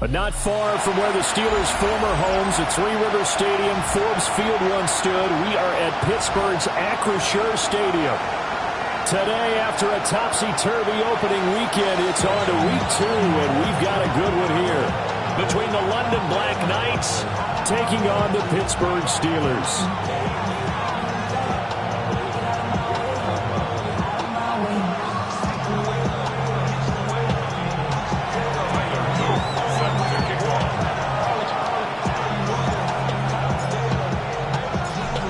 But not far from where the Steelers' former homes at Three Rivers Stadium, Forbes Field once stood, we are at Pittsburgh's Acrisure Stadium. Today, after a topsy-turvy opening weekend, it's on to week 2, and we've got a good one here. Between the London Black Knights taking on the Pittsburgh Steelers.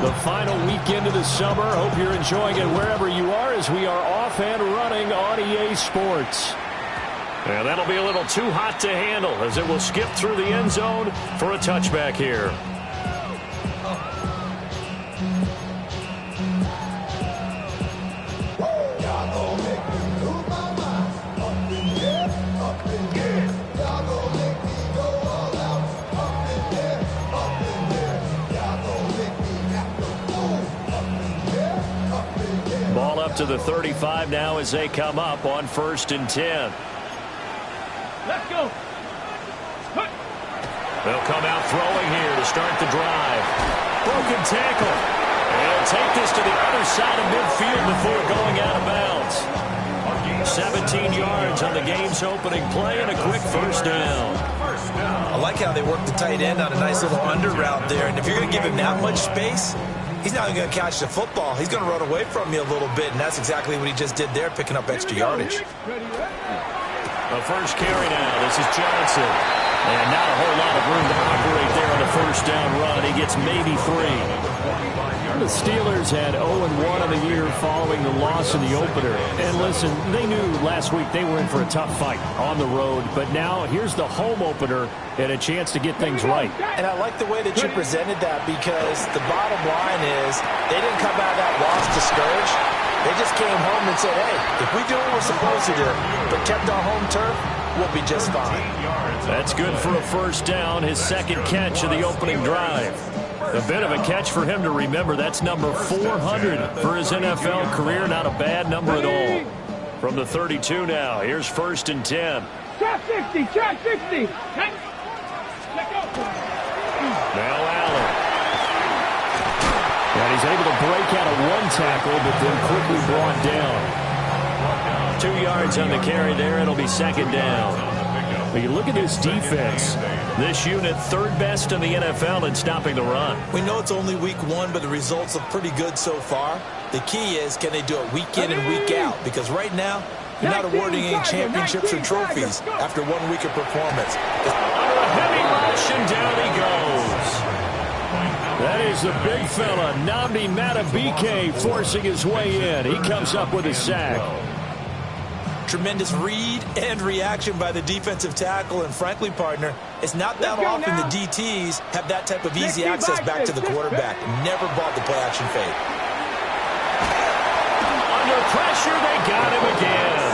The final weekend of the summer. Hope you're enjoying it wherever you are as we are off and running on EA Sports. And that'll be a little too hot to handle as it will skip through the end zone for a touchback here. Ball up to the 35 now as they come up on 1st and 10. Let's go. They'll come out throwing here to start the drive. Broken tackle. And take this to the other side of midfield before going out of bounds. 17 yards on the game's opening play and a quick first down. I like how they work the tight end on a nice little under route there. And if you're going to give him that much space, he's not going to catch the football. He's going to run away from you a little bit, and that's exactly what he just did there, picking up extra yardage. The first carry now. This is Johnson. And not a whole lot of room to operate there on the first down run. He gets maybe 3. The Steelers had 0-1 on the year following the loss in the opener. And listen, they knew last week they were in for a tough fight on the road. But now here's the home opener and a chance to get things right. And I like the way that you presented that, because the bottom line is they didn't come out of that loss discouraged. They just came home and said, hey, if we do what we're supposed to do, protect our home turf, we'll be just fine. That's good for a first down, his second catch of the opening drive. A bit of a catch for him to remember. That's number 400 for his NFL career. Not a bad number at all. From the 32 now, here's 1st and 10. Track 60, track 60. Now Allen. And he's able to break out of one tackle, but then quickly brought down. 2 yards on the carry there. It'll be 2nd down. But you look at this defense. This unit 3rd best in the NFL in stopping the run. We know it's only week 1, but the results look pretty good so far. The key is, can they do it week in and week out? Because right now, you're not awarding any championships or trophies after 1 week of performance. Under a heavy rush, and down he goes. That is the big fella, Nnamdi Madubuike, forcing his way in. He comes up with a sack. Tremendous read and reaction by the defensive tackle, and frankly, partner, it's not that often the DTs have that type of easy access back to the quarterback. Never bought the play-action fake. Under pressure, they got him again.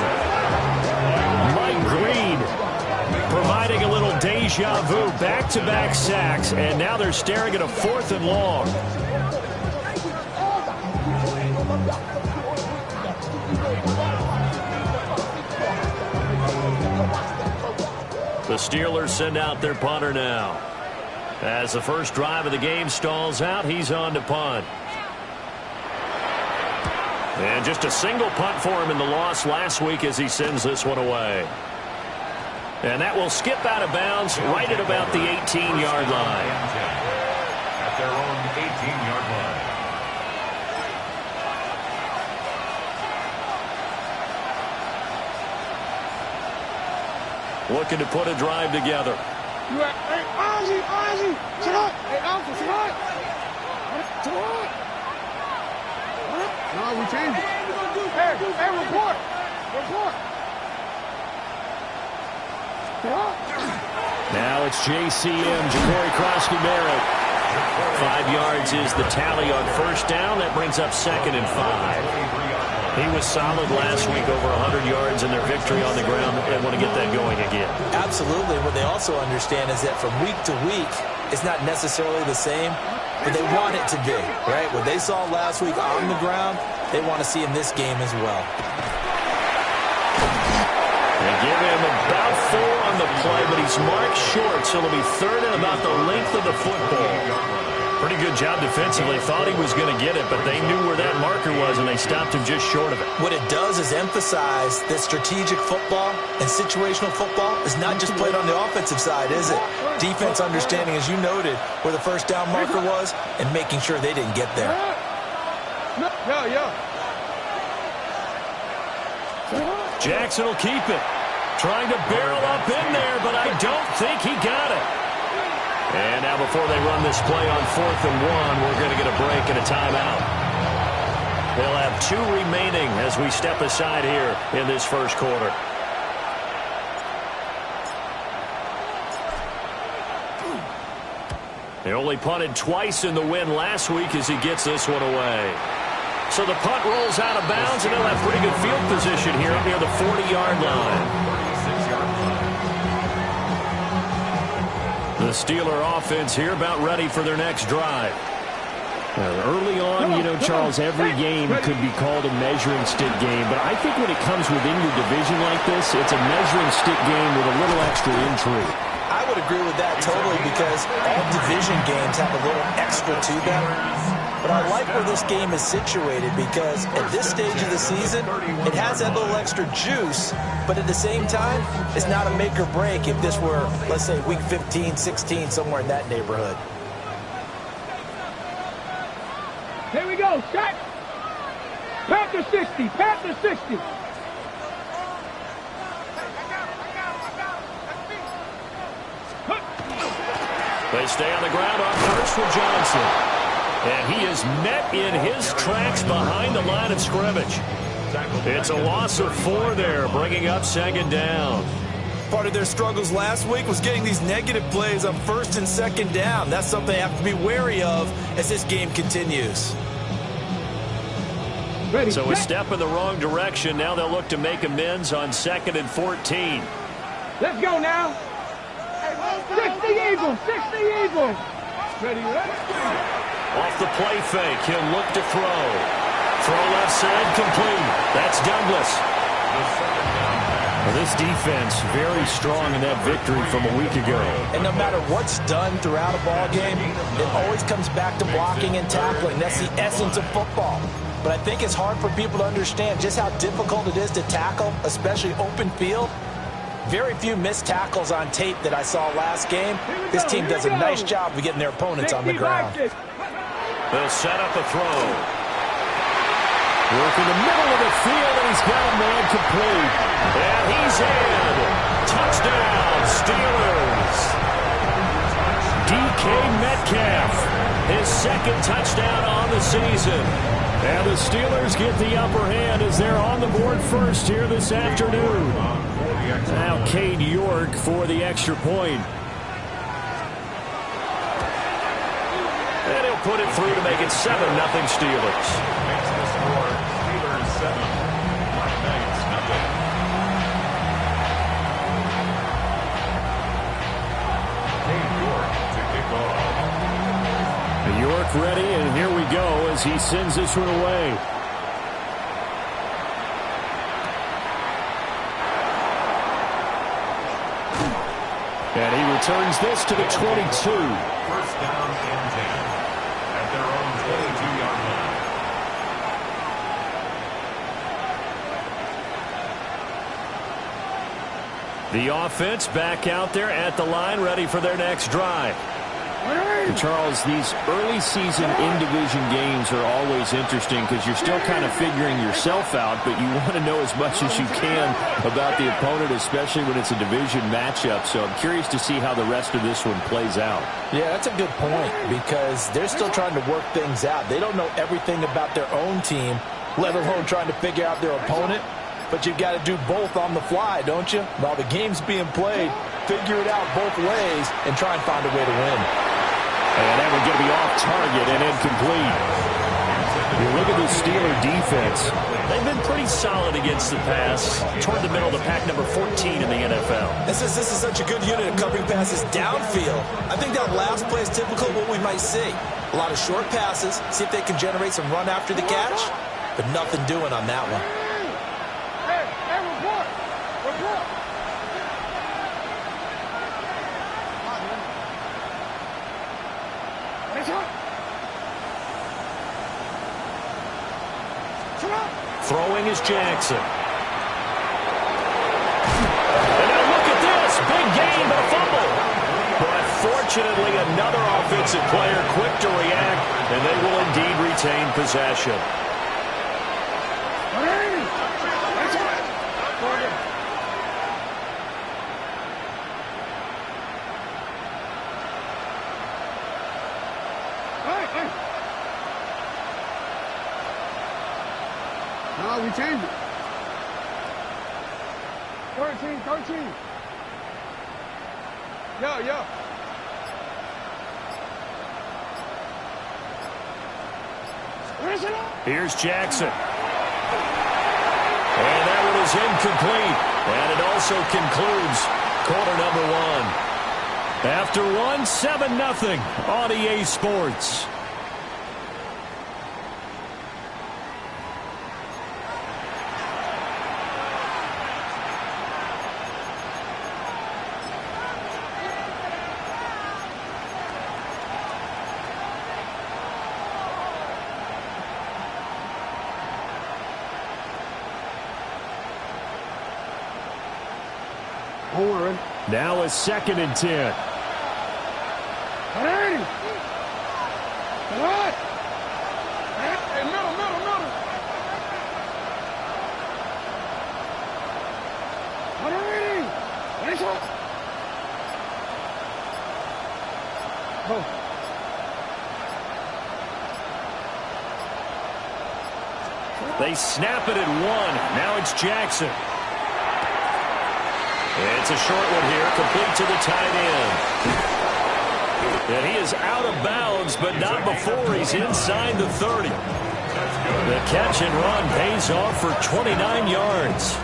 Mike Green providing a little deja vu, back-to-back sacks, and now they're staring at a 4th and long. The Steelers send out their punter now. As the first drive of the game stalls out, he's on to punt. And just a single punt for him in the loss last week as he sends this one away. And that will skip out of bounds right at about the 18-yard line. At their own 18-yard line. Looking to put a drive together. Hey, Ozzy, sit up. Hey, Alpha, sit up. Sit up. No, we changed it. Hey, report. Now it's JCM, Ja'Cory Crosby-Merritt. 5 yards is the tally on first down. That brings up 2nd and 5. He was solid last week, over 100 yards in their victory on the ground. They want to get that going again. Absolutely. What they also understand is that from week to week, it's not necessarily the same, but they want it to be, right? What they saw last week on the ground, they want to see in this game as well. They give him about 4 on the play, but he's marked short, so it'll be 3rd and about the length of the football. Pretty good job defensively. Thought he was going to get it, but they knew where that marker was, and they stopped him just short of it. What it does is emphasize that strategic football and situational football is not just played on the offensive side, is it? Defense understanding, as you noted, where the first down marker was and making sure they didn't get there. Jackson will keep it. Trying to barrel up in there, but I don't think he got it. And now before they run this play on 4th and 1, we're going to get a break and a timeout. They'll have 2 remaining as we step aside here in this first quarter. They only punted twice in the win last week as he gets this one away. So the punt rolls out of bounds, and they'll have pretty good field position here near the 40-yard line. The Steeler offense here about ready for their next drive. Early on, you know, Charles, every game could be called a measuring stick game. But I think when it comes within your division like this, it's a measuring stick game with a little extra intrigue. I would agree with that totally because all division games have a little extra to them. But I like where this game is situated because at this stage of the season, it has that little extra juice, but at the same time, it's not a make or break if this were, let's say, week 15, 16, somewhere in that neighborhood. Here we go, shot. Panther 60, Panther 60. They stay on the ground on first for Johnson. And he is met in his tracks behind the line of scrimmage. It's a loss of 4 there, bringing up 2nd down. Part of their struggles last week was getting these negative plays on 1st and 2nd down. That's something they have to be wary of as this game continues. So a step in the wrong direction. Now they'll look to make amends on 2nd and 14. Let's go now. 60 Eagles, 60 Eagles. Ready? Off the play fake, he'll look to throw. Throw left side, complete. That's Douglas. Well, this defense very strong in that victory from a week ago. And no matter what's done throughout a ball game, it always comes back to blocking and tackling. That's the essence of football. But I think it's hard for people to understand just how difficult it is to tackle, especially open field. Very few missed tackles on tape that I saw last game. This team does a nice job of getting their opponents on the ground. They'll set up a throw. Work in the middle of the field, and he's got a man complete. And he's in. Touchdown, Steelers. DK Metcalf, his 2nd touchdown on the season. And the Steelers get the upper hand as they're on the board first here this afternoon. Now Cade York for the extra point. And he'll put it through to make it 7-0 Steelers. Makes the score Steelers 7, Knights nothing. Cade York to kick off. York ready, and here we go as he sends this one away. And he returns this to the 22. First down and 10 at their own 22-yard line. The offense back out there at the line, ready for their next drive. Charles, these early season in-division games are always interesting because you're still kind of figuring yourself out, but you want to know as much as you can about the opponent, especially when it's a division matchup. So I'm curious to see how the rest of this one plays out. Yeah, that's a good point because they're still trying to work things out. They don't know everything about their own team, let alone trying to figure out their opponent. But you've got to do both on the fly, don't you? While the game's being played, figure it out both ways and try and find a way to win. And that one going to be off target and incomplete. You look at the Steeler defense. They've been pretty solid against the pass. Toward the middle of the pack, number 14 in the NFL. This is such a good unit of covering passes downfield. I think that last play is typical of what we might see. A lot of short passes, see if they can generate some run after the catch, but nothing doing on that one. Hey, report. Throwing is Jackson. And now look at this. Big gain, but a fumble. But fortunately, another offensive player quick to react, and they will indeed retain possession. No, we changed it. 13. Yo. Here's Jackson. And that one is incomplete. And it also concludes quarter number one. After one, 7-0 on EA Sports. Now a 2nd and 10. Hey, middle. Go. They snap it at 1. Now it's Jackson. It's a short one here, complete to the tight end. And he is out of bounds, but not before he's inside the 30. The catch and run pays off for 29 yards.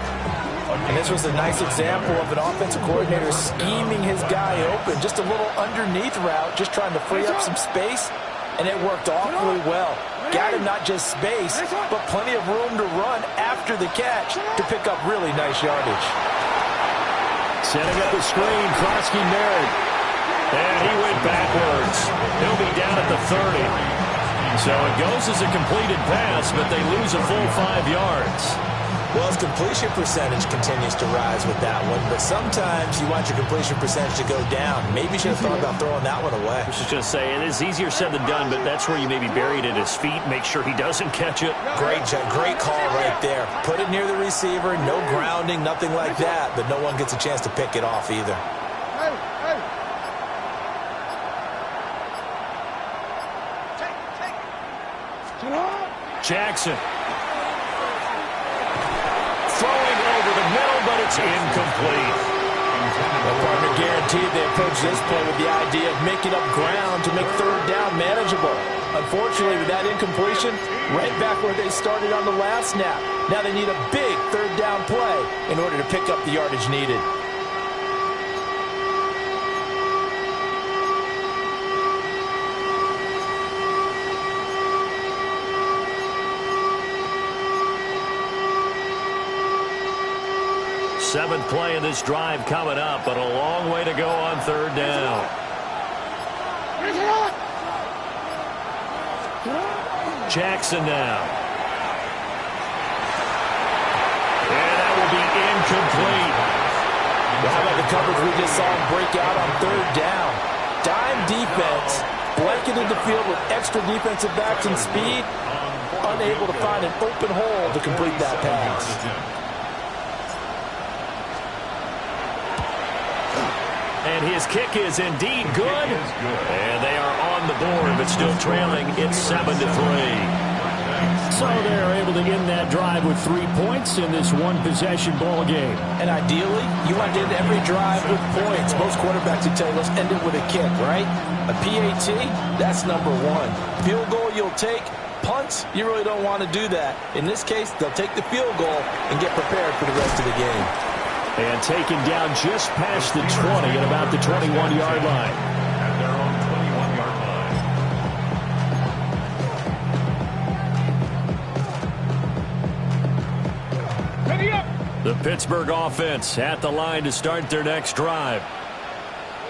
And this was a nice example of an offensive coordinator scheming his guy open. Just a little underneath route, just trying to free up some space, and it worked awfully well. Got him not just space, but plenty of room to run after the catch to pick up really nice yardage. Setting up the screen, Krosky Merritt. And he went backwards. He'll be down at the 30. So it goes as a completed pass, but they lose a full 5 yards. Well, his completion percentage continues to rise with that one, but sometimes you want your completion percentage to go down. Maybe you should have thought about throwing that one away. I was just going to say, it is easier said than done, but that's where you maybe bury it at his feet, make sure he doesn't catch it. Great call right there. Put it near the receiver, no grounding, nothing like that, but no one gets a chance to pick it off either. Hey. Jackson. Throwing over the middle, but it's incomplete. The partner guaranteed they approach this play with the idea of making up ground to make 3rd down manageable. Unfortunately, with that incompletion, right back where they started on the last snap. Now they need a big 3rd down play in order to pick up the yardage needed. Seventh play of this drive coming up, but a long way to go on 3rd down. Jackson now. And that will be incomplete. Well, how about the coverage we just saw him break out on 3rd down? Dime defense, blanketed the field with extra defensive backs and speed, unable to find an open hole to complete that pass. And his kick is indeed good. And they are on the board, but still trailing. It's 7-3. So they're able to to end that drive with 3 points in this one-possession ball game. And ideally, you want to end every drive with points. Most quarterbacks would tell you, let's end it with a kick, right? A PAT, that's number one. Field goal you'll take. Punts, you really don't want to do that. In this case, they'll take the field goal and get prepared for the rest of the game. And taken down just past the 20 at about the 21-yard line. At their own 21-yard line. Ready up. The Pittsburgh offense at the line to start their next drive.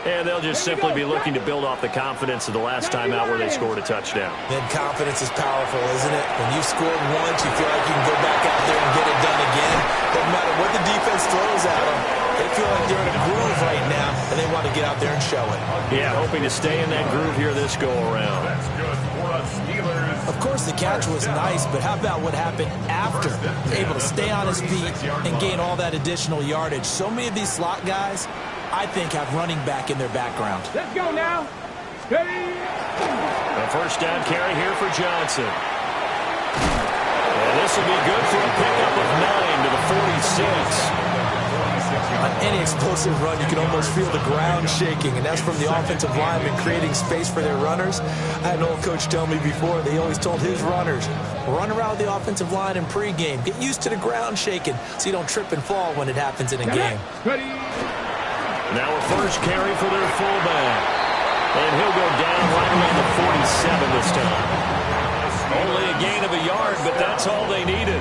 And they'll just simply be looking to build off the confidence of the last time out where they scored a touchdown. Then confidence is powerful, isn't it? When you've scored once, you feel like you can go back out there and get it done again. Doesn't matter what the defense throws at them. They feel like they're in a groove right now, and they want to get out there and show it. Yeah, hoping to stay in that groove here this go-around. That's good for us Steelers. Of course, the catch was nice, but how about what happened after? Able to stay on his feet and gain all that additional yardage. So many of these slot guys, I think, have running back in their background. Let's go now. Steady. A first down carry here for Johnson. And this will be good for a pickup of 9 to the 46. On any explosive run, you can almost feel the ground shaking, and that's from the offensive linemen creating space for their runners. I had an old coach tell me before, they always told his runners, run around the offensive line in pregame. Get used to the ground shaking so you don't trip and fall when it happens in a game. Ready. Now a first carry for their fullback. And he'll go down right around the 47 this time. Only a gain of a yard, but that's all they needed.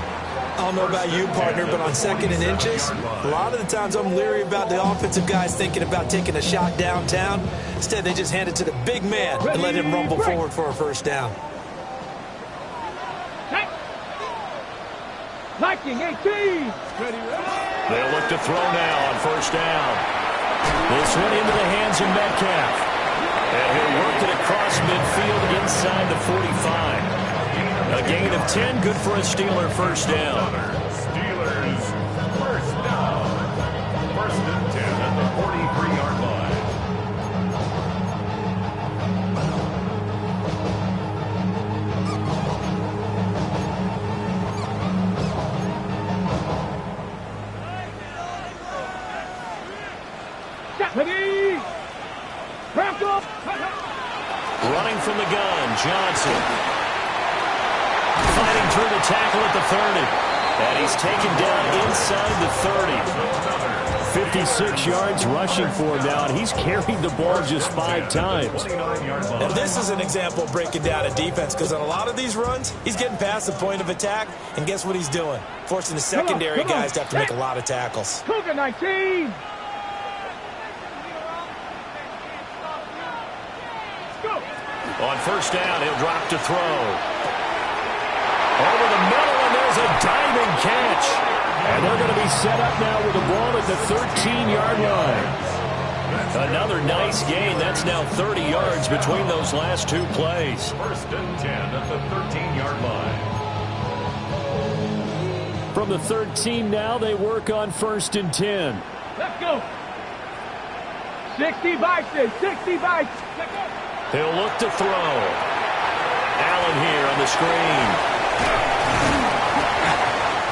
I don't know about you, partner, but on 2nd and inches, a lot of the times I'm leery about the offensive guys thinking about taking a shot downtown. Instead, they just hand it to the big man and let him rumble forward for a first down. Liking 18. Ready. They'll look to throw now on first down. This one into the hands of Metcalf. And he'll work it across midfield inside the 45. A gain of 10, good for a Steeler first down. Steelers first down. 1st and 10 at the 43-yard line. Ready. Crack up. Running from the gun, Johnson. Fighting through the tackle at the 30. And he's taken down inside the 30. 56 yards rushing for him now, and he's carried the ball just 5 times. And this is an example of breaking down a defense, because on a lot of these runs, he's getting past the point of attack, and guess what he's doing? Forcing the secondary guys to have to make a lot of tackles. Cougar 19. On first down, he'll drop to throw. Over the middle, and there's a diving catch. And they're going to be set up now with the ball at the 13-yard line. Another nice gain. That's now 30 yards between those last 2 plays. 1st and 10 at the 13-yard line. From the 13 now, they work on 1st and 10. Let's go. 60 Bison. 60 Bison. Let's go. He'll look to throw. Allen here on the screen.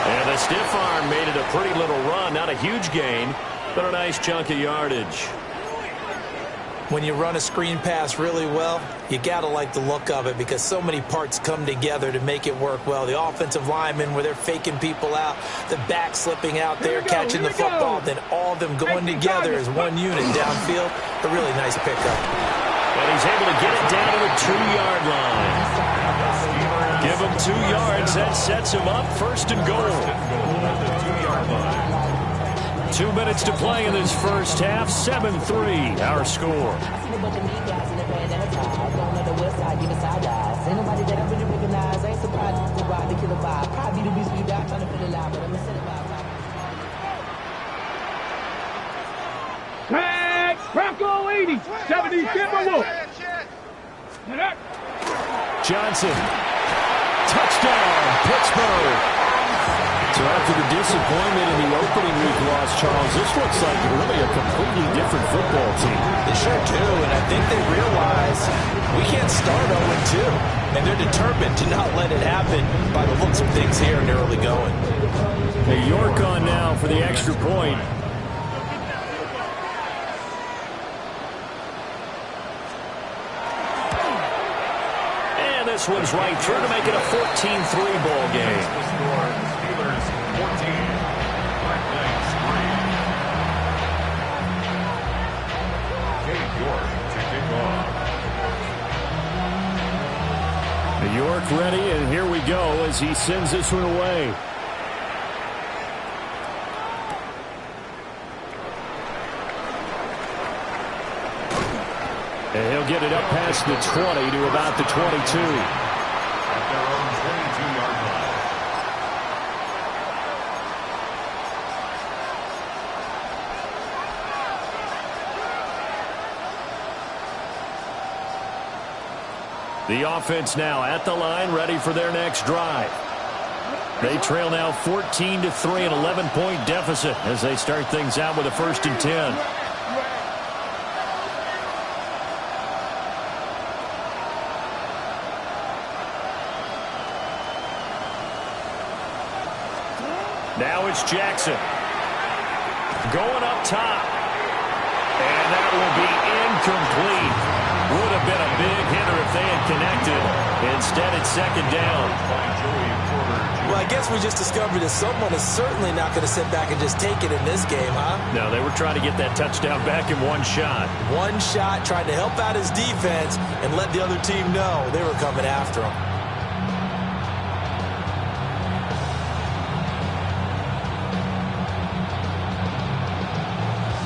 And the stiff arm made it a pretty little run. Not a huge gain, but a nice chunk of yardage. When you run a screen pass really well, you got to like the look of it, because so many parts come together to make it work well. The offensive linemen, where they're faking people out, the back slipping out there, catching the football, then all of them going together as one unit downfield. A really nice pickup. And he's able to get it down to the 2-yard line. Give him 2 yards. That sets him up 1st and goal. 2 minutes to play in this first half. 7-3, our score. Tag. Bronco 80. 70 Timberwolf. Johnson. Touchdown, Pittsburgh. So after the disappointment in the opening week loss, Charles, this looks like really a completely different football team. They sure do, and I think they realize we can't start 0-2, and they're determined to not let it happen by the looks of things here in the early going. New York on now for the extra point. And this one's right through to make it a 14-3 ball game. Steelers 14, Black Knights 3. Kate York to kick off. New York ready, and here we go as he sends this one away. And he'll get it up past the 20 to about the 22. At their own 22-yard line. The offense now at the line, ready for their next drive. They trail now 14-3, an 11-point deficit as they start things out with a 1st and 10. Now it's Jackson. Going up top. And that will be incomplete. Would have been a big hitter if they had connected. Instead, it's 2nd down. Well, I guess we just discovered that someone is certainly not going to sit back and just take it in this game, huh? No, they were trying to get that touchdown back in one shot. One shot, trying to help out his defense and let the other team know they were coming after him.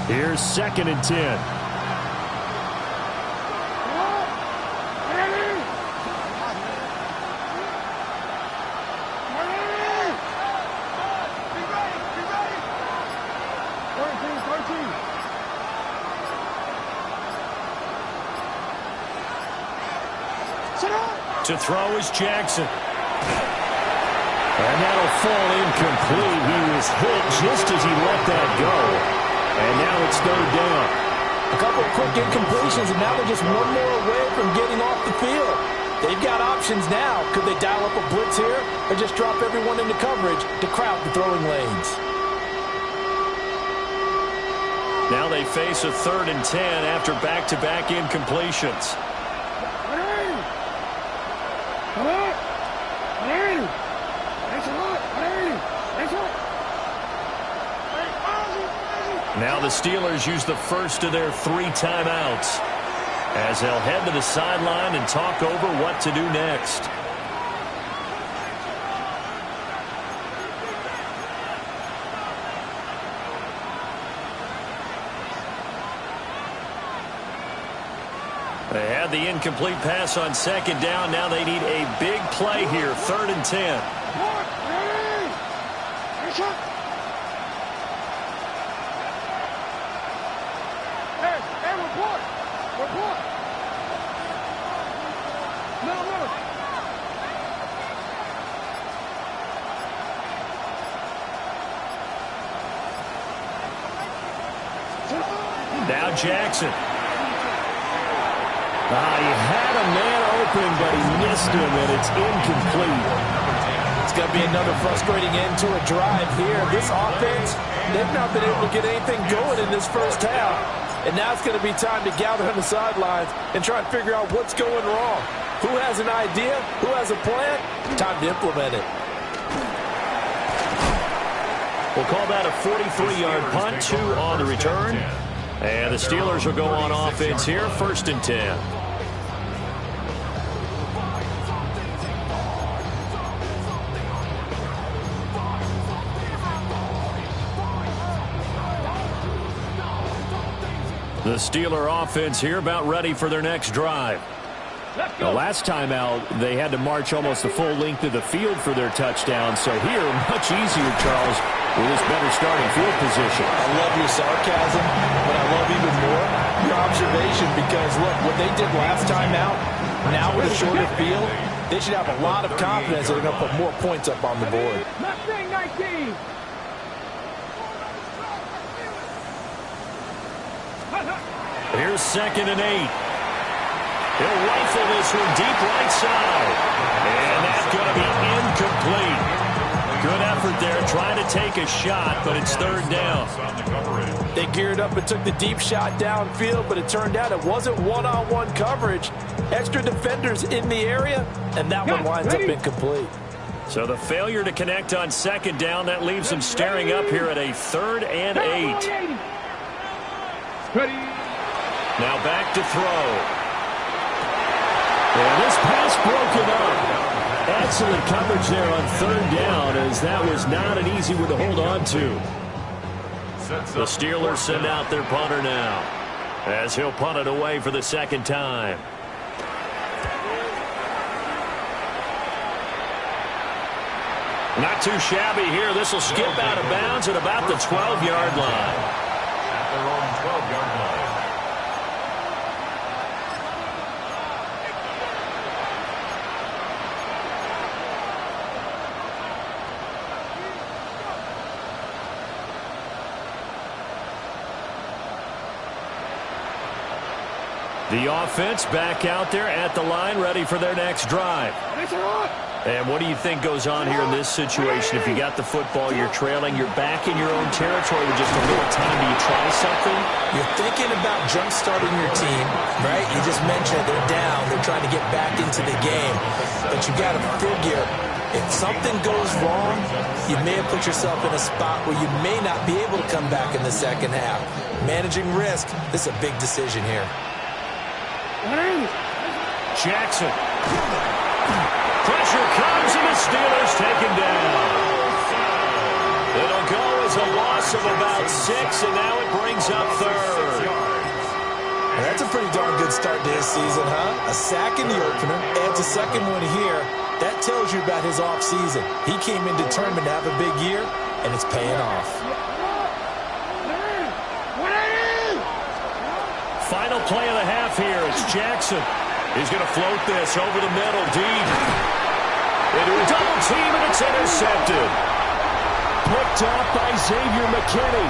Here's 2nd and 10. To throw is Jackson. And that'll fall incomplete. He was hit just as he let that go. And now it's 3rd down. A couple of quick incompletions, and now they're just one more away from getting off the field. They've got options now. Could they dial up a blitz here or just drop everyone into coverage to crowd the throwing lanes? Now they face a 3rd and 10 after back-to-back incompletions. Now the Steelers use the first of their 3 timeouts as they'll head to the sideline and talk over what to do next. They had the incomplete pass on 2nd down. Now they need a big play here, 3rd and 10. Now Jackson. He had a man open, but he missed him, and it's incomplete. It's going to be another frustrating end to a drive here. This offense, they've not been able to get anything going in this first half. And now it's going to be time to gather on the sidelines and try and figure out what's going wrong. Who has an idea? Who has a plan? Time to implement it. We'll call that a 43-yard punt, 2 on the return. And the Steelers will go on offense here, 1st and 10. The Steeler offense here about ready for their next drive. The last time out, they had to march almost the full length of the field for their touchdown. So here, much easier, Charles, with this better starting field position. I love your sarcasm, but I love even more your observation because, look, what they did last time out, Now with a shorter field, they should have a lot of confidence that they're going to put more points up on the board. Mustang 19. Here's 2nd and 8. He'll rifle this one deep right side. And that's going to be incomplete. Good effort there trying to take a shot, but it's 3rd down. They geared up and took the deep shot downfield, but it turned out it wasn't one-on-one coverage. Extra defenders in the area, and that one winds up incomplete. So the failure to connect on 2nd down, that leaves them staring up here at a 3rd and 8. Now back to throw. And this pass broken up. Excellent coverage there on 3rd down, as that was not an easy one to hold on to. The Steelers send out their punter now, as he'll punt it away for the 2nd time. Not too shabby here. This will skip out of bounds at about the 12-yard line. At their own 12-yard line. The offense back out there at the line, ready for their next drive. And what do you think goes on here in this situation? If you got the football, you're trailing, you're back in your own territory with just a little time. Do you try something? You're thinking about jump-starting your team, right? You just mentioned they're down. They're trying to get back into the game. But you got to figure, if something goes wrong, you may have put yourself in a spot where you may not be able to come back in the 2nd half. Managing risk, this is a big decision here. Jackson. Pressure comes, and the Steelers taken down. It'll go as a loss of about 6, and now it brings up 3rd. That's a pretty darn good start to his season, huh? A sack in the opener, adds a 2nd one here. That tells you about his offseason. He came in determined to have a big year, and it's paying off. Final play of the half here. It's Jackson. He's going to float this over the middle, deep. Into a double team, and it's intercepted. Picked up by Xavier McKinney.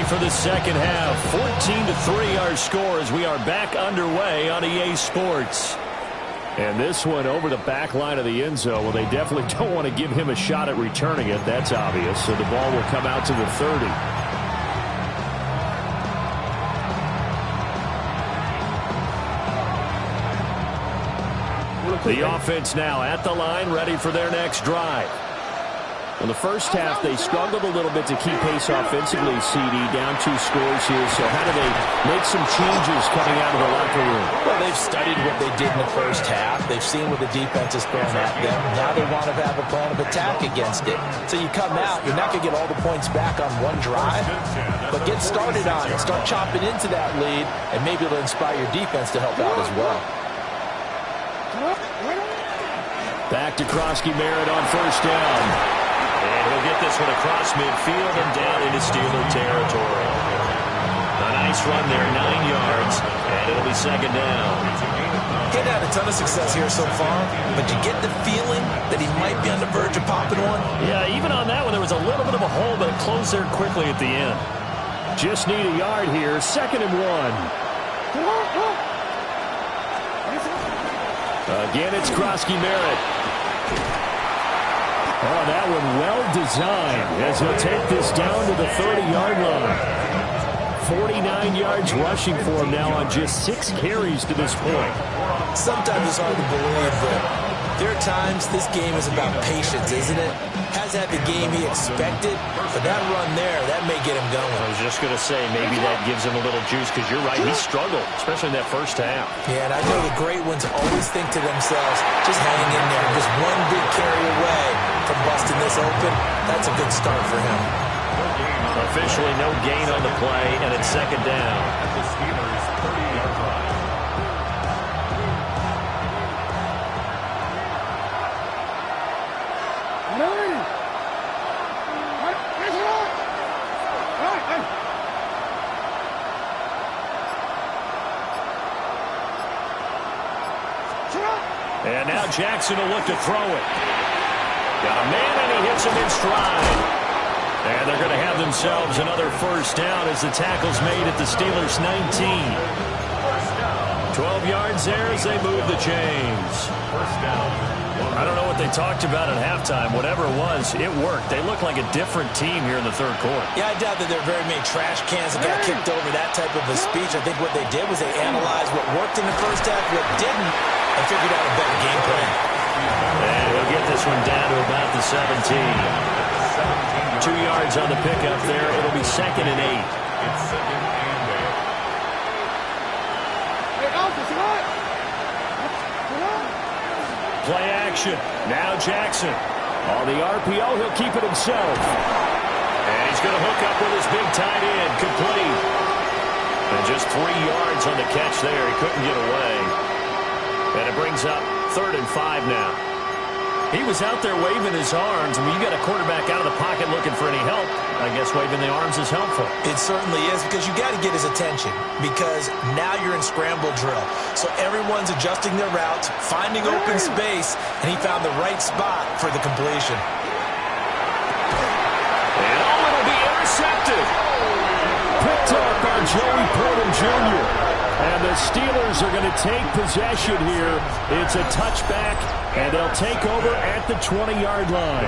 For the 2nd half, 14-3 our score as we are back underway on EA Sports. And this one over the back line of the end zone. Well, they definitely don't want to give him a shot at returning it. That's obvious. So the ball will come out to the 30. The offense now at the line, ready for their next drive. In the first half, they struggled a little bit to keep pace offensively, CD, down 2 scores here. So how do they make some changes coming out of the locker room? Well, they've studied what they did in the first half. They've seen what the defense is throwing at them. Now they want to have a plan of attack against it. So you come out, you're not going to get all the points back on one drive, but get started on it. Start chopping into that lead, and maybe it'll inspire your defense to help out as well. Back to Krosky-Merritt on 1st down. And he'll get this one across midfield and down into Steeler territory. A nice run there, 9 yards, and it'll be 2nd down. He's had a ton of success here so far, but you get the feeling that he might be on the verge of popping one. Yeah, even on that one, there was a little bit of a hole, but it closed there quickly at the end. Just need a yard here, 2nd and 1. Again, it's Krosky-Merritt. Oh, that one well designed as he'll take this down to the 30-yard line. 49 yards rushing for him now on just 6 carries to this point. Sometimes it's hard to believe, but there are times this game is about patience, isn't it? Hasn't had the game he expected, but that run there, that may get him going. I was just going to say, maybe that gives him a little juice, because you're right, he struggled, especially in that first half. Yeah, and I know the great ones always think to themselves, just hang in there, just one big carry away from busting this open. That's a good start for him. Officially no gain on the play, and it's 2nd down. At the Steelers' 30-yard line. And now Jackson will look to throw it. Got a man, and he hits him in stride. And they're going to have themselves another first down as the tackle's made at the Steelers' 19. 12 yards there as they move the chains. First down. I don't know what they talked about at halftime. Whatever it was, it worked. They look like a different team here in the third quarter. Yeah, I doubt that there are very many trash cans that got kicked over that type of a speech. I think what they did was they analyzed what worked in the first half, what didn't, and figured out a better game plan. And he'll get this one down to about the 17. 2 yards on the pickup there. It'll be 2nd and 8. It's 2nd and 8. Play action. Now Jackson. On the RPO, he'll keep it himself. And he's going to hook up with his big tight end. Complete. And just 3 yards on the catch there. He couldn't get away. And it brings up 3rd and 5 now. He was out there waving his arms. I mean, you got a quarterback out of the pocket looking for any help. I guess waving the arms is helpful. It certainly is, because you got to get his attention, because now you're in scramble drill. So everyone's adjusting their routes, finding open space, and he found the right spot for the completion. And it'll be intercepted. Picked up by Joey Porter Jr. And the Steelers are going to take possession here. It's a touchback, and they'll take over at the 20-yard line.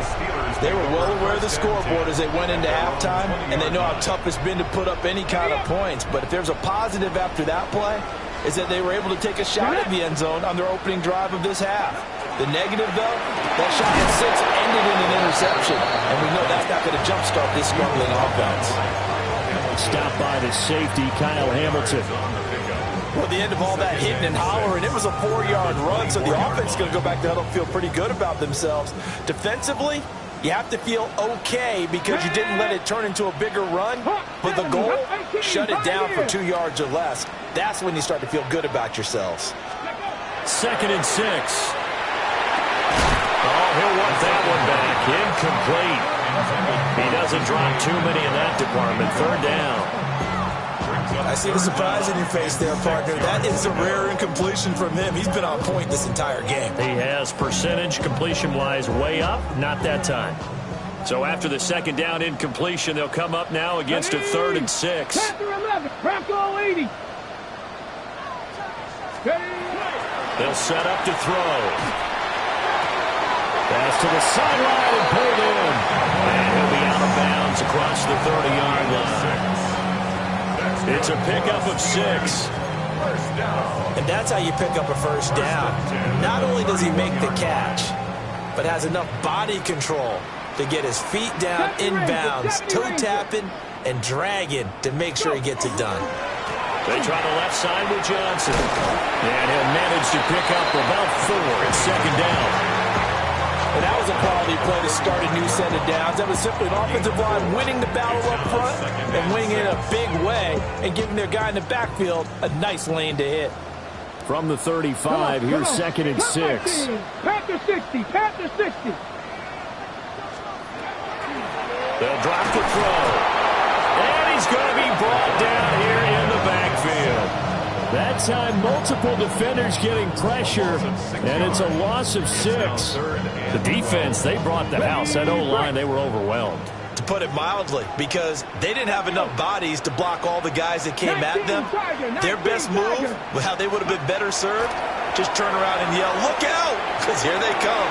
They were well aware of the scoreboard as they went into halftime, and they know how tough it's been to put up any kind of points. But if there's a positive after that play, is that they were able to take a shot at the end zone on their opening drive of this half. The negative, though, that shot at 6 ended in an interception, and we know that's not going to jumpstart this struggling offense. Stopped by the safety, Kyle Hamilton. Well, the end of all that hitting and hollering, it was a 4-yard run, so the offense is going to go back to huddle and feel pretty good about themselves. Defensively, you have to feel okay because you didn't let it turn into a bigger run, but the goal, shut it down for 2 yards or less. That's when you start to feel good about yourselves. 2nd and 6. Oh, he'll want that one back. Incomplete. He doesn't drop too many in that department. 3rd down. I see the surprise in your face there, partner. That is a rare incompletion from him. He's been on point this entire game. He has percentage completion-wise way up. Not that time. So after the 2nd down incompletion, they'll come up now against a 3rd and 6. Chapter 11, Bronco 80. They'll set up to throw. Pass to the sideline and pulled in. And he'll be out of bounds across the 30-yard line. It's a pickup of 6. And that's how you pick up a first down. Not only does he make the catch, but has enough body control to get his feet down inbounds, toe-tapping and dragging to make sure he gets it done. They try the left side with Johnson. And he'll manage to pick up about 4 at 2nd down. And that was a quality play to start a new set of downs. That was simply an offensive line winning the battle up front and winning it in a big way and giving their guy in the backfield a nice lane to hit. From the 35, here's 2nd and 6. Panther 60, Panther 60. They'll drop the throw. And he's going to be brought down here in the backfield. That time, multiple defenders getting pressure, and it's a loss of 6. The defense, they brought the house. That O-line, they were overwhelmed. To put it mildly, because they didn't have enough bodies to block all the guys that came at them. Their best move, how they would have been better served, just turn around and yell, "Look out!" because here they come.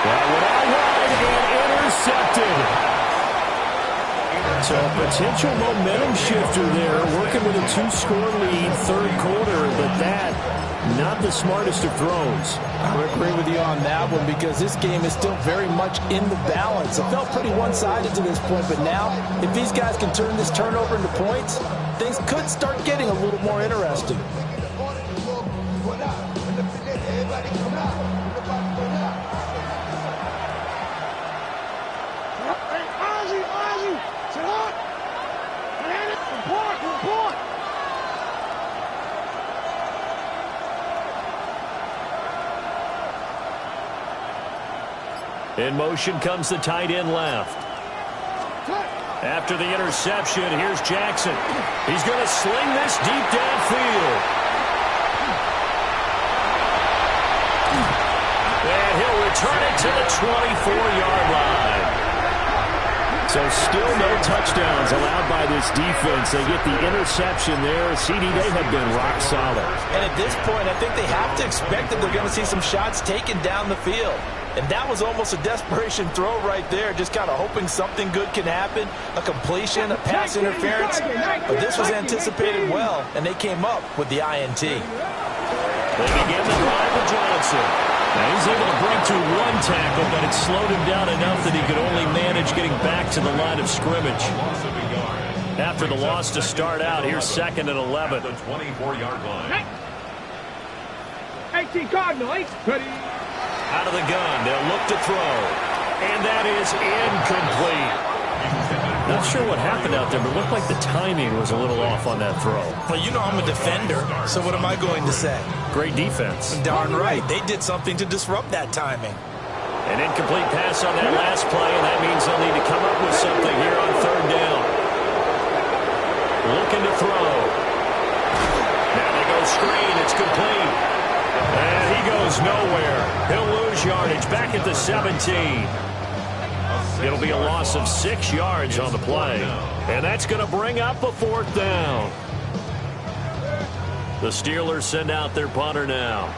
That one out wide and intercepted. So a potential momentum shifter there, working with a 2-score lead, 3rd quarter, but that, not the smartest of throws. I would agree with you on that one because this game is still very much in the balance. It felt pretty one-sided to this point, but now, if these guys can turn this turnover into points, things could start getting a little more interesting. In motion comes the tight end left. After the interception, here's Jackson. He's going to sling this deep downfield. And he'll return it to the 24-yard line. So still no touchdowns allowed by this defense. They get the interception there. CD, they have been rock solid. And at this point, I think they have to expect that they're going to see some shots taken down the field. And that was almost a desperation throw right there, just kind of hoping something good can happen, a completion, a pass interference. But this was anticipated well, and they came up with the INT. They begin the drive with Johnson. Now he's able to break through one tackle, but it slowed him down enough that he could only manage getting back to the line of scrimmage. After the loss to start out, here's 2nd and 11. The 24-yard line. 18 Cardinals. Ready. Out of the gun, they'll look to throw. And that is incomplete. Not sure what happened out there, but it looked like the timing was a little off on that throw. Well, you know I'm a defender, so what am I going to say? Great defense. Darn right. They did something to disrupt that timing. An incomplete pass on that last play, and that means they'll need to come up with something here on 3rd down. Looking to throw. Now they go screen. It's complete. And he goes nowhere. He'll lose yardage back at the 17. It'll be a loss of 6 yards on the play. And that's going to bring up a 4th down. The Steelers send out their punter now.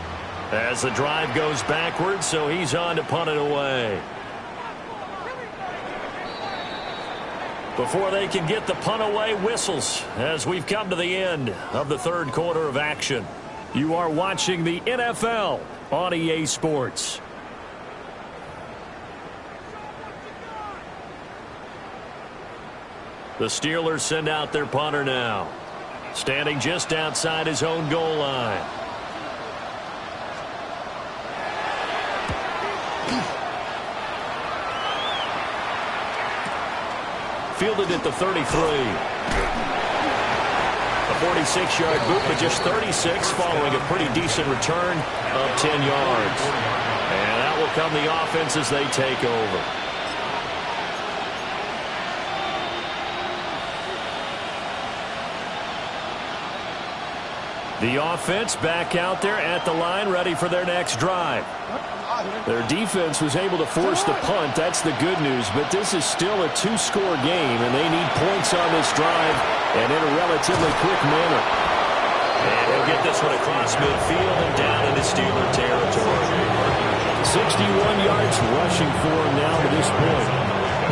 As the drive goes backwards, so he's on to punt it away. Before they can get the punt away, whistles as we've come to the end of the 3rd quarter of action. You are watching the NFL on EA Sports. The Steelers send out their punter now. Standing just outside his own goal line. Fielded at the 33. A 46-yard boot, but just 36 following a pretty decent return of 10 yards. And out will come the offense as they take over. The offense back out there at the line, ready for their next drive. Their defense was able to force the punt. That's the good news. But this is still a 2-score game, and they need points on this drive and in a relatively quick manner. And he'll get this one across midfield and down into Steeler territory. 61 yards rushing for him now to this point.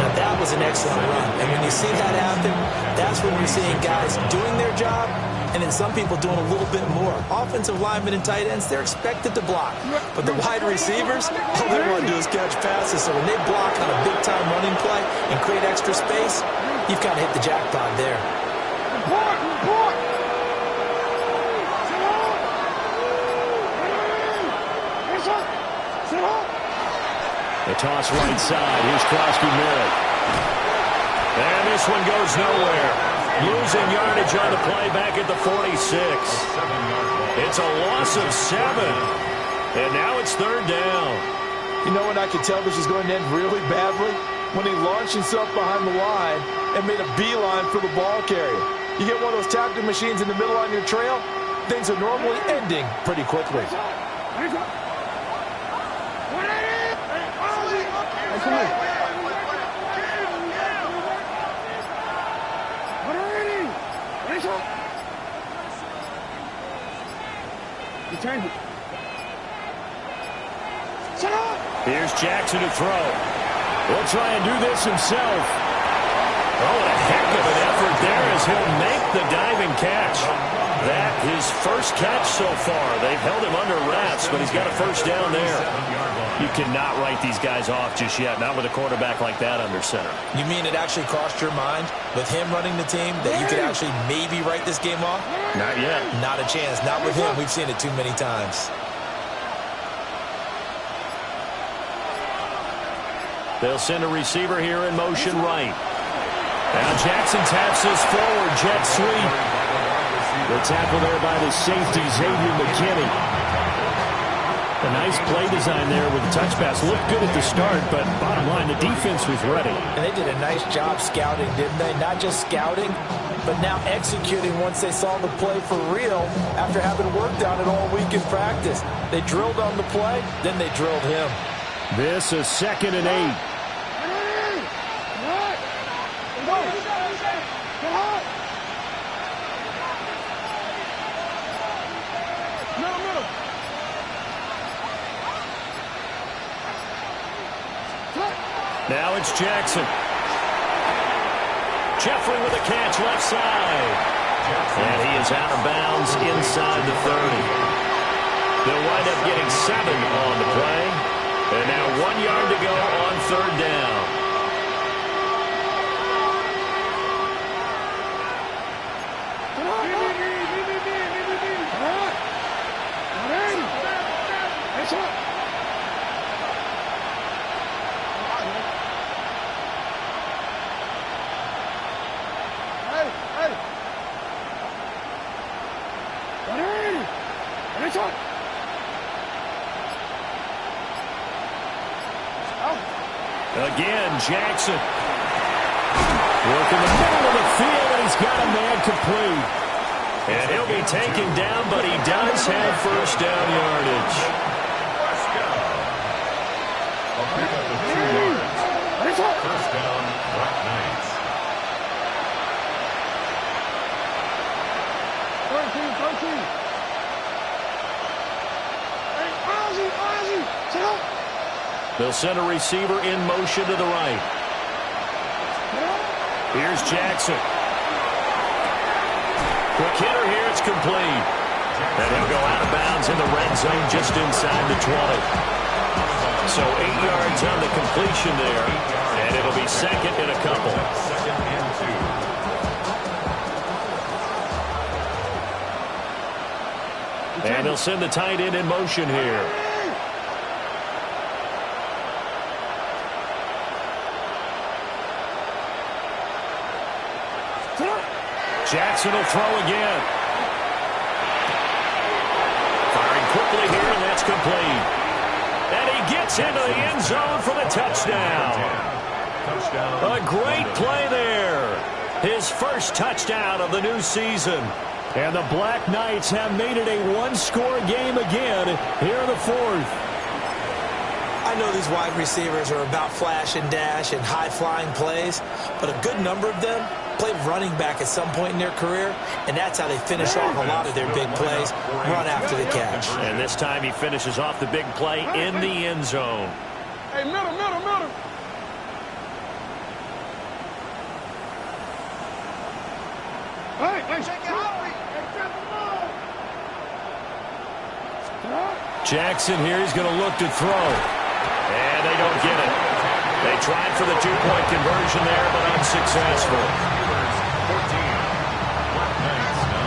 Now, that was an excellent run. And when you see that happen, that's when you're seeing guys doing their job and then some people doing a little bit more. Offensive linemen and tight ends, they're expected to block. But the wide receivers, all they want to do is catch passes. So when they block on a big-time running play and create extra space, you've kind of hit the jackpot there. Report! Sit up! The toss right side. Here's Krosky-Merritt. And this one goes nowhere. Losing yardage on the play back at the 46. It's a loss of 7. And now it's 3rd down. You know when I could tell this was going to end really badly? When he launched himself behind the line and made a beeline for the ball carrier. You get one of those tackling machines in the middle on your trail, things are normally ending pretty quickly. Here's Jackson to throw. He'll try and do this himself. Oh, what a heck of an effort there as he'll make the diving catch. That his first catch so far. They've held him under wraps, but he's got a 1st down there. You cannot write these guys off just yet, not with a quarterback like that under center. You mean it actually crossed your mind with him running the team that you could actually maybe write this game off? Not yet. Not a chance. Not with him. We've seen it too many times. They'll send a receiver here in motion right. Now Jackson taps this forward, jet sweep. The tackle there by the safety, Xavier McKinney. A nice play design there with the touch pass. Looked good at the start, but bottom line, the defense was ready. And they did a nice job scouting, didn't they? Not just scouting, but now executing once they saw the play for real after having worked on it all week in practice. They drilled on the play, then they drilled him. This is 2nd and 8. Now it's Jackson. Jeffrey with a catch left side. And he is out of bounds inside the 30. They'll wind up getting 7 on the play. And now 1 yard to go on 3rd down. Again, Jackson. Working the middle of the field, and he's got a man complete. And he'll be taken down, but he does have first down yardage. First down. A pickup of 2 yards. First down, Black Knights. 13. Hey, Ozzy, sit up. They'll send a receiver in motion to the right. Here's Jackson. Quick hitter here, it's complete. And he'll go out of bounds in the red zone just inside the 20. So 8 yards on the completion there. And it'll be 2nd and a couple. 2nd and 2. And they'll send the tight end in motion here. Jackson will throw again. Firing quickly here, and that's complete. And he gets into the end zone for the touchdown. A great play there. His first touchdown of the new season. And the Black Knights have made it a one-score game again here in the 4th. I know these wide receivers are about flash and dash and high-flying plays, but a good number of them played running back at some point in their career, and that's how they finish off a lot of their big plays, run after the catch. And this time he finishes off the big play in the end zone. Hey, middle. Hey, shake it out. Jackson here is going to look to throw. And they don't get it. They tried for the 2-point conversion there, but unsuccessful. 14. Black Knights 9.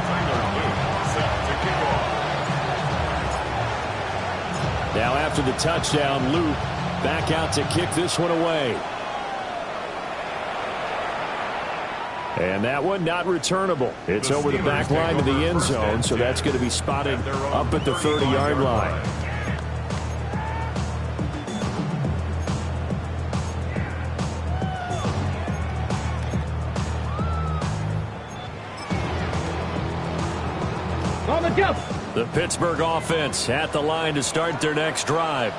Tyler Luke set to kick off. Now after the touchdown, Luke back out to kick this one away. And that one not returnable. It's over the back line to the end zone, so that's going to be spotted up at the 30-yard line. The Pittsburgh offense at the line to start their next drive.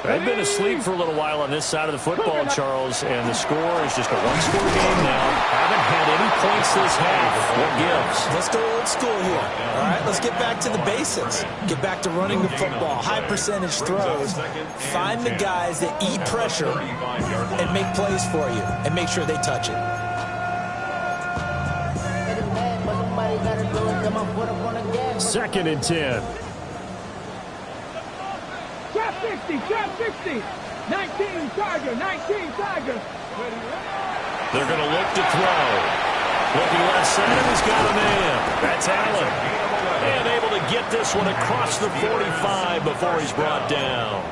They've been asleep for a little while on this side of the football, Charles, and the score is just a one-score game now. Haven't had any points this half. What gives? Let's go old school here. All right, let's get back to the basics. Get back to running the football, high percentage throws. Find the guys that eat pressure and make plays for you, and make sure they touch it. Second and 10. Trap 60. 19 Tiger. They're going to look to throw. Looking left side, he's got a man. That's Allen. And able to get this one across the 45 before he's brought down.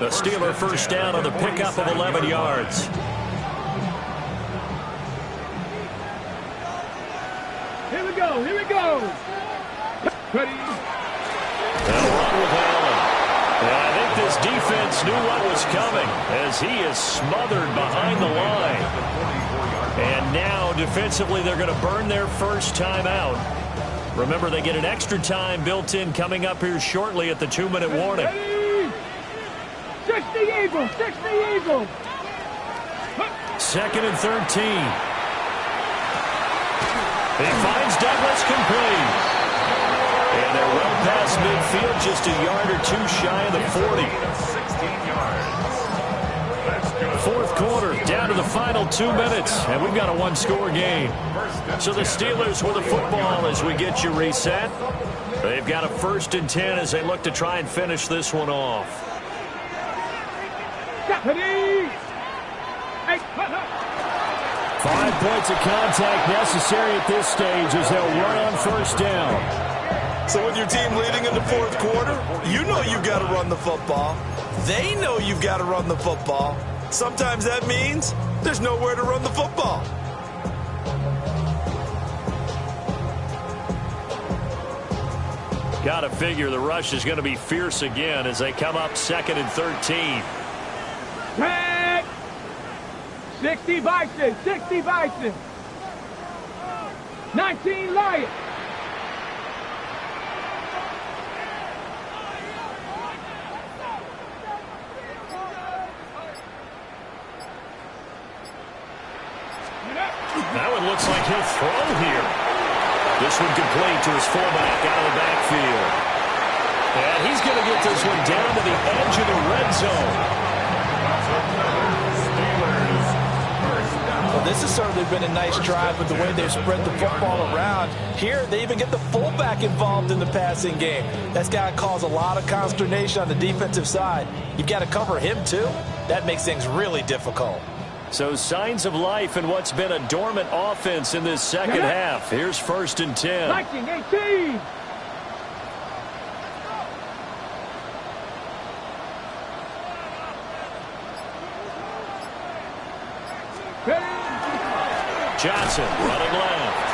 The Steeler first down on the pickup of 11 yards. Here we go. They'll run with Allen. And I think this defense knew what was coming as he is smothered behind the line. And now, defensively, they're going to burn their first time out. Remember, they get an extra time built in coming up here shortly at the 2-minute warning. 60 Eagles, 60 Eagles. 2nd and 13. He finds Douglas complete. And they're well past midfield, just a yard or two shy of the 40. 16 yards. Let's go. Fourth quarter, down to the final 2 minutes, and we've got a one-score game. So the Steelers with the football as we get you reset. They've got a 1st and 10 as they look to try and finish this one off. 5 points of contact necessary at this stage as they'll run on 1st down. So with your team leading in the 4th quarter, you know you've got to run the football. They know you've got to run the football. Sometimes that means there's nowhere to run the football. Got to figure the rush is going to be fierce again as they come up 2nd and 13. 60 Bison, 60 Bison. 19 Lions. That one looks like he'll throw here. This one complete to his fullback out of the backfield. And he's going to get this one down to the edge of the red zone. Well, this has certainly been a nice drive with the way they've spread the football around. Here, they even get the fullback involved in the passing game. That's got to cause a lot of consternation on the defensive side. You've got to cover him, too. That makes things really difficult. So signs of life in what's been a dormant offense in this second half. Here's 1st and 10. 19-18. Johnson running left.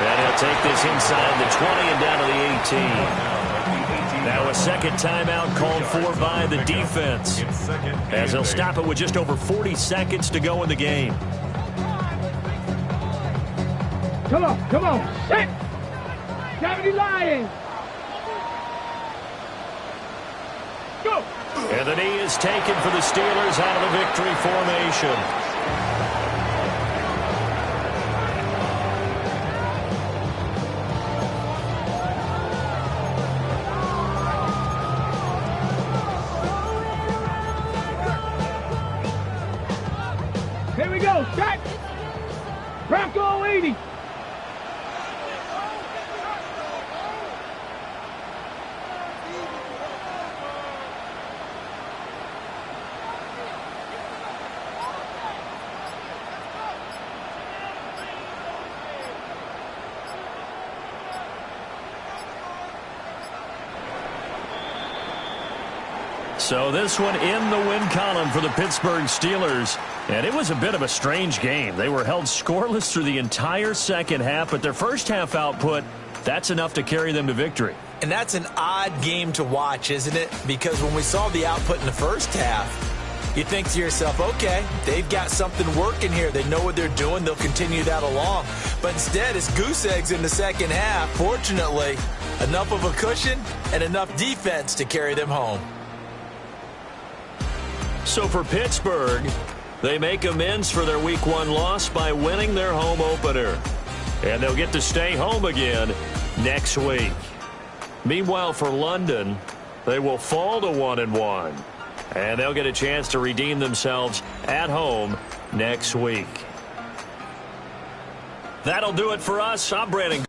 And he'll take this inside the 20 and down to the 18. Now a second timeout called for by the defense as they'll stop it with just over 40 seconds to go in the game. Come on, come on. Set. 70 Lions. Go. And the knee is taken for the Steelers out of the victory formation. Here we go. Set. Bronco 80. So this one in the win column for the Pittsburgh Steelers. And it was a bit of a strange game. They were held scoreless through the entire second half, but their first half output, that's enough to carry them to victory. And that's an odd game to watch, isn't it? Because when we saw the output in the first half, you think to yourself, okay, they've got something working here. They know what they're doing. They'll continue that along. But instead, it's goose eggs in the second half. Fortunately, enough of a cushion and enough defense to carry them home. So for Pittsburgh, they make amends for their Week 1 loss by winning their home opener. And they'll get to stay home again next week. Meanwhile, for London, they will fall to 1-1. And they'll get a chance to redeem themselves at home next week. That'll do it for us. I'm Brandon.